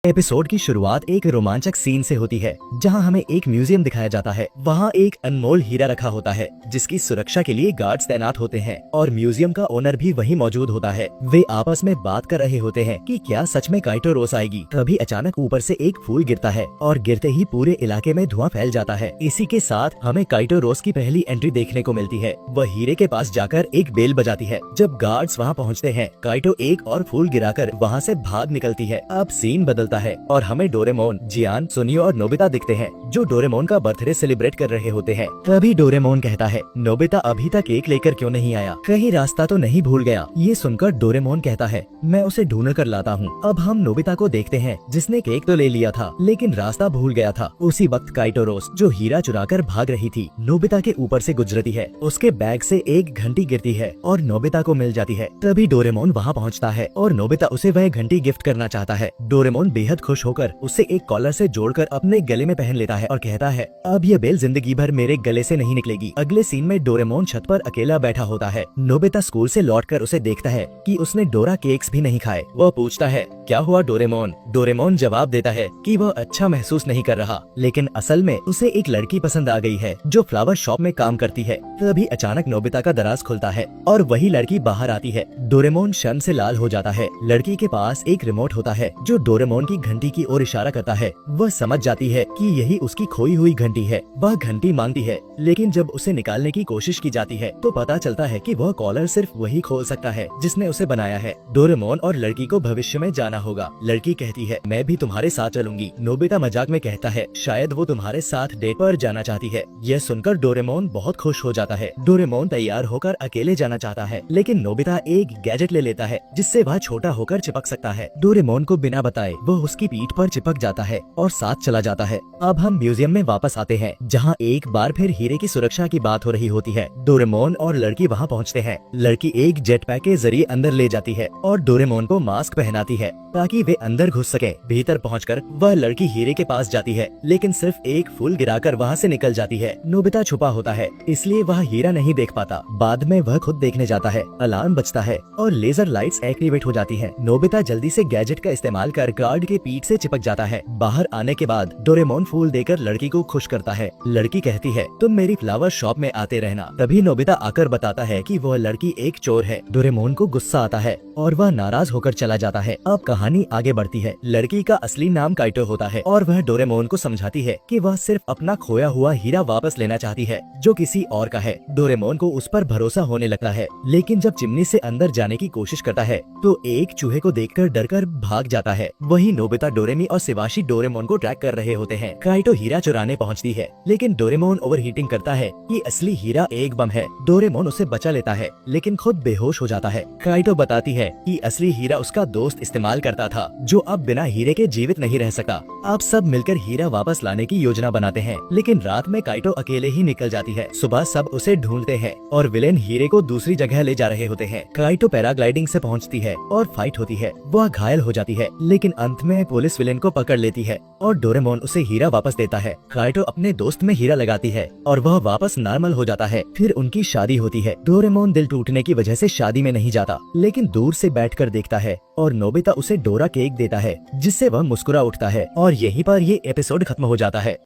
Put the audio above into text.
Episode की शुरुआत एक रोमांचक सीन से होती है जहां हमें एक म्यूजियम दिखाया जाता है। वहां एक अनमोल हीरा रखा होता है जिसकी सुरक्षा के लिए गार्ड्स तैनात होते हैं और म्यूजियम का ओनर भी वहीं मौजूद होता है। वे आपस में बात कर रहे होते हैं कि क्या सच में काइटो रोस आएगी। तभी अचानक ऊपर से एक फूल गिरता है और गिरते ही पूरे इलाके में धुआं फैल जाता है। इसी के साथ हमें काइटो रोस की पहली एंट्री देखने को मिलती है। वह हीरे के पास जाकर एक बेल बजाती है। जब गार्ड्स वहां पहुंचते हैं, काइटो एक और फूल गिराकर वहां से भाग निकलती है। अब सीन बदलता है और हमें डोरेमोन, जियान, सुनियो और नोबिता दिखते हैं जो डोरेमोन का बर्थडे सेलिब्रेट कर रहे होते हैं। तभी डोरेमोन कहता है, नोबिता अभी तक केक लेकर क्यों नहीं आया, कहीं रास्ता तो नहीं भूल गया। ये सुनकर डोरेमोन कहता है, मैं उसे ढूंढ कर लाता हूँ। अब हम नोबिता को देखते हैं जिसने केक तो ले लिया था लेकिन रास्ता भूल गया था। उसी वक्त काइटो रोस, जो हीरा चुराकर भाग रही थी, नोबिता के ऊपर से गुजरती है। उसके बैग से एक घंटी गिरती है और नोबिता को मिल जाती है। तभी डोरेमोन वहाँ पहुँचता है और नोबिता उसे वह घंटी गिफ्ट करना चाहता है। डोरेमोन बेहद खुश होकर उसे एक कॉलर से जोड़कर अपने गले में पहन लेता है और कहता है, अब ये बेल जिंदगी भर मेरे गले से नहीं निकलेगी। अगले सीन में डोरेमोन छत पर अकेला बैठा होता है। नोबिता स्कूल से लौटकर उसे देखता है कि उसने डोरा केक्स भी नहीं खाए। वह पूछता है, क्या हुआ डोरेमोन? डोरेमोन जवाब देता है कि वह अच्छा महसूस नहीं कर रहा, लेकिन असल में उसे एक लड़की पसंद आ गई है जो फ्लावर शॉप में काम करती है। तभी अचानक नोबिता का दराज खुलता है और वही लड़की बाहर आती है। डोरेमोन शर्म से लाल हो जाता है। लड़की के पास एक रिमोट होता है जो डोरेमोन की घंटी की ओर इशारा करता है। वह समझ जाती है कि यही उसकी खोई हुई घंटी है। वह घंटी मांगती है, लेकिन जब उसे निकालने की कोशिश की जाती है तो पता चलता है कि वह कॉलर सिर्फ वही खोल सकता है जिसने उसे बनाया है। डोरेमोन और लड़की को भविष्य में जाना होगा। लड़की कहती है, मैं भी तुम्हारे साथ चलूंगी। नोबिता मजाक में कहता है, शायद वो तुम्हारे साथ डेट पर जाना चाहती है। यह सुनकर डोरेमोन बहुत खुश हो जाता है। डोरेमोन तैयार होकर अकेले जाना चाहता है, लेकिन नोबिता एक गैजेट ले लेता है जिससे वह छोटा होकर चिपक सकता है। डोरेमोन को बिना बताए वो उसकी पीठ पर चिपक जाता है और साथ चला जाता है। अब हम म्यूजियम में वापस आते हैं जहाँ एक बार फिर हीरे की सुरक्षा की बात हो रही होती है। डोरेमोन और लड़की वहाँ पहुँचते हैं। लड़की एक जेट पैक के जरिए अंदर ले जाती है और डोरेमोन को मास्क पहनाती है ताकि वे अंदर घुस सके। भीतर पहुंचकर वह लड़की हीरे के पास जाती है, लेकिन सिर्फ एक फूल गिराकर वहाँ से निकल जाती है। नोबिता छुपा होता है, इसलिए वह हीरा नहीं देख पाता। बाद में वह खुद देखने जाता है। अलार्म बजता है और लेजर लाइट्स एक्टिवेट हो जाती हैं। नोबिता जल्दी से गैजेट का इस्तेमाल कर गार्ड के पीठ से चिपक जाता है। बाहर आने के बाद डोरेमोन फूल देकर लड़की को खुश करता है। लड़की कहती है, तुम मेरी फ्लावर शॉप में आते रहना। तभी नोबिता आकर बताता है कि वह लड़की एक चोर है। डोरेमोन को गुस्सा आता है और वह नाराज होकर चला जाता है। अब कहानी आगे बढ़ती है। लड़की का असली नाम काइटो होता है और वह डोरेमोन को समझाती है कि वह सिर्फ अपना खोया हुआ हीरा वापस लेना चाहती है जो किसी और का है। डोरेमोन को उस पर भरोसा होने लगता है, लेकिन जब चिमनी से अंदर जाने की कोशिश करता है तो एक चूहे को देखकर डरकर भाग जाता है। वही नोबिता, डोरेमी और शिवाशी डोरेमोन को ट्रैक कर रहे होते हैं। काइटो हीरा चुराने पहुंचती है, लेकिन डोरेमोन ओवरहीटिंग करता है कि असली हीरा एक बम है। डोरेमोन उसे बचा लेता है, लेकिन खुद बेहोश हो जाता है। काइटो बताती है कि असली हीरा उसका दोस्त इस्तेमाल करता था जो अब बिना हीरे के जीवित नहीं रह सका। अब सब मिलकर हीरा वापस लाने की योजना बनाते हैं, लेकिन रात में काइटो अकेले ही निकल जाती है। सुबह सब उसे ढूंढते हैं और विलेन हीरे को दूसरी जगह ले जा रहे होते हैं। काइटो पैराग्लाइडिंग से पहुंचती है और फाइट होती है। वह घायल हो जाती है, लेकिन अंत में पुलिस विलेन को पकड़ लेती है और डोरेमोन उसे हीरा वापस देता है। काइटो अपने दोस्त में हीरा लगाती है और वह वापस नॉर्मल हो जाता है। फिर उनकी शादी होती है। डोरेमोन दिल टूटने की वजह से शादी में नहीं जाता, लेकिन दूर से बैठकर देखता है और नोबिता उसे डोरा केक देता है जिससे वह मुस्कुरा उठता है। और यहीं पर ये एपिसोड खत्म हो जाता है।